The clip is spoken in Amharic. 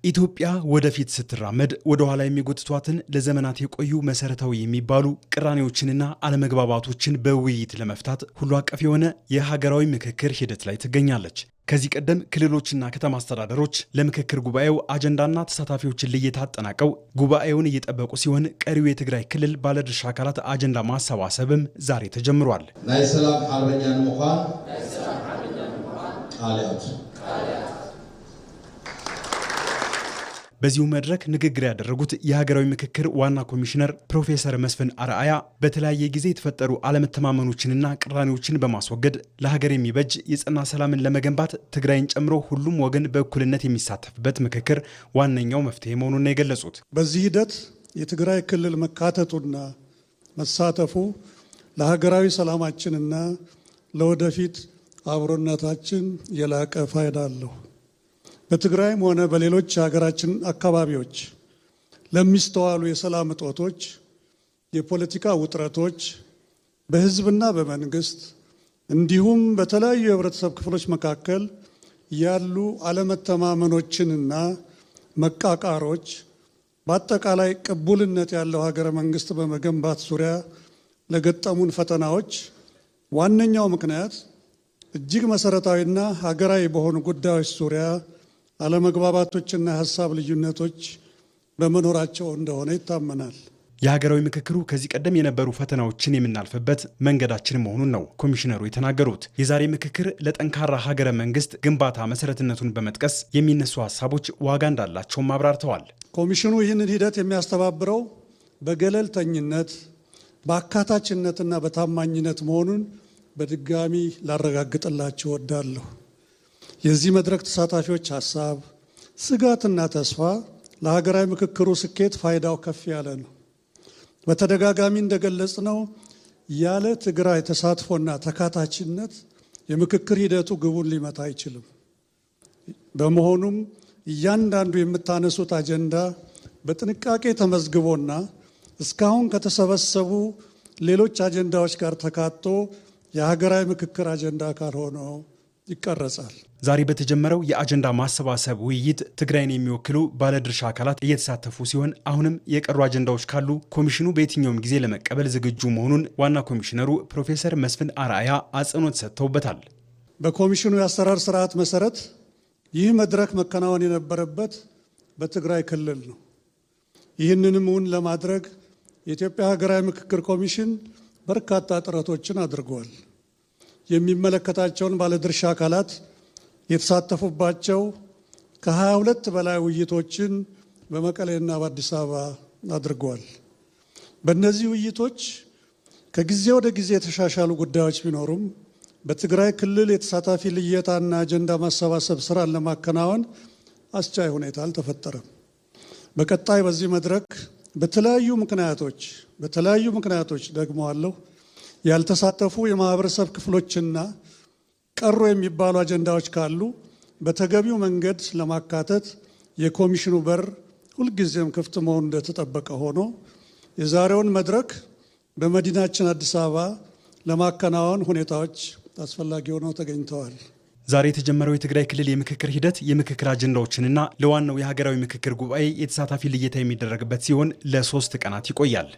ኢትዮጵያ ወደፊት ስትራመድ ወደ ኋላ የሚጎትቷትን ለዘመናት የቆዩ መሰረታዊ የሚባሉ ቅራኔዎችንና አለመግባባቶችን በውይይት ለመፍታት ሁሉ አቀፍ የሆነ የሀገራዊ ምክክር ሂደት ላይ ትገኛለች። ከዚህ ቀደም ክልሎችና ከተማ አስተዳደሮች ለምክክር ጉባኤው አጀንዳና ተሳታፊዎችን ልየታ አጠናቀው ጉባኤውን እየጠበቁ ሲሆን ቀሪው የትግራይ ክልል ባለድርሻ አካላት አጀንዳ ማሰባሰብም ዛሬ ተጀምሯል። ናይ ሰላም ሓርበኛን ምዃን ቃልያት በዚሁ መድረክ ንግግር ያደረጉት የሀገራዊ ምክክር ዋና ኮሚሽነር ፕሮፌሰር መስፍን አርአያ በተለያየ ጊዜ የተፈጠሩ አለመተማመኖችንና ቅራኔዎችን በማስወገድ ለሀገር የሚበጅ የጸና ሰላምን ለመገንባት ትግራይን ጨምሮ ሁሉም ወገን በእኩልነት የሚሳተፍበት ምክክር ዋነኛው መፍትሄ መሆኑን ነው የገለጹት። በዚህ ሂደት የትግራይ ክልል መካተቱና መሳተፉ ለሀገራዊ ሰላማችንና ለወደፊት አብሮነታችን የላቀ ፋይዳ አለው። በትግራይም ሆነ በሌሎች ሀገራችን አካባቢዎች ለሚስተዋሉ የሰላም እጦቶች፣ የፖለቲካ ውጥረቶች በህዝብና በመንግስት እንዲሁም በተለያዩ የህብረተሰብ ክፍሎች መካከል ያሉ አለመተማመኖችንና መቃቃሮች በአጠቃላይ ቅቡልነት ያለው ሀገረ መንግስት በመገንባት ዙሪያ ለገጠሙን ፈተናዎች ዋነኛው ምክንያት እጅግ መሰረታዊና ሀገራዊ በሆኑ ጉዳዮች ዙሪያ አለመግባባቶችና ሀሳብ ልዩነቶች በመኖራቸው እንደሆነ ይታመናል። የሀገራዊ ምክክሩ ከዚህ ቀደም የነበሩ ፈተናዎችን የምናልፍበት መንገዳችን መሆኑን ነው ኮሚሽነሩ የተናገሩት። የዛሬ ምክክር ለጠንካራ ሀገረ መንግስት ግንባታ መሰረትነቱን በመጥቀስ የሚነሱ ሀሳቦች ዋጋ እንዳላቸውም አብራርተዋል። ኮሚሽኑ ይህንን ሂደት የሚያስተባብረው በገለልተኝነት በአካታችነትና በታማኝነት መሆኑን በድጋሚ ላረጋግጥላችሁ እወዳለሁ። የዚህ መድረክ ተሳታፊዎች ሀሳብ፣ ስጋትና ተስፋ ለሀገራዊ ምክክሩ ስኬት ፋይዳው ከፍ ያለ ነው። በተደጋጋሚ እንደገለጽነው ያለ ትግራይ ተሳትፎና ተካታችነት የምክክር ሂደቱ ግቡን ሊመታ አይችልም። በመሆኑም እያንዳንዱ የምታነሱት አጀንዳ በጥንቃቄ ተመዝግቦና እስካሁን ከተሰበሰቡ ሌሎች አጀንዳዎች ጋር ተካቶ የሀገራዊ ምክክር አጀንዳ አካል ሆኖ ይቀረጻል። ዛሬ በተጀመረው የአጀንዳ ማሰባሰብ ውይይት ትግራይን የሚወክሉ ባለድርሻ አካላት እየተሳተፉ ሲሆን አሁንም የቀሩ አጀንዳዎች ካሉ ኮሚሽኑ በየትኛውም ጊዜ ለመቀበል ዝግጁ መሆኑን ዋና ኮሚሽነሩ ፕሮፌሰር መስፍን አርአያ አጽንኦት ሰጥተውበታል። በኮሚሽኑ የአሰራር ስርዓት መሰረት ይህ መድረክ መከናወን የነበረበት በትግራይ ክልል ነው። ይህንንም እውን ለማድረግ የኢትዮጵያ ሀገራዊ ምክክር ኮሚሽን በርካታ ጥረቶችን አድርጓል። የሚመለከታቸውን ባለድርሻ አካላት የተሳተፉባቸው ከ22 በላይ ውይይቶችን በመቀሌና በአዲስ አበባ አድርጓል። በእነዚህ ውይይቶች ከጊዜ ወደ ጊዜ የተሻሻሉ ጉዳዮች ቢኖሩም በትግራይ ክልል የተሳታፊ ልየታና አጀንዳ ማሰባሰብ ስራን ለማከናወን አስቻይ ሁኔታ አልተፈጠረም። በቀጣይ በዚህ መድረክ በተለያዩ ምክንያቶች ደግመዋለሁ ያልተሳተፉ የማህበረሰብ ክፍሎችና ቀሩ የሚባሉ አጀንዳዎች ካሉ በተገቢው መንገድ ለማካተት የኮሚሽኑ በር ሁልጊዜም ክፍት መሆኑ እንደተጠበቀ ሆኖ የዛሬውን መድረክ በመዲናችን አዲስ አበባ ለማከናወን ሁኔታዎች አስፈላጊ ሆነው ተገኝተዋል። ዛሬ የተጀመረው የትግራይ ክልል የምክክር ሂደት የምክክር አጀንዳዎችንና ለዋናው የሀገራዊ ምክክር ጉባኤ የተሳታፊ ልየታ የሚደረግበት ሲሆን ለ3 ቀናት ይቆያል።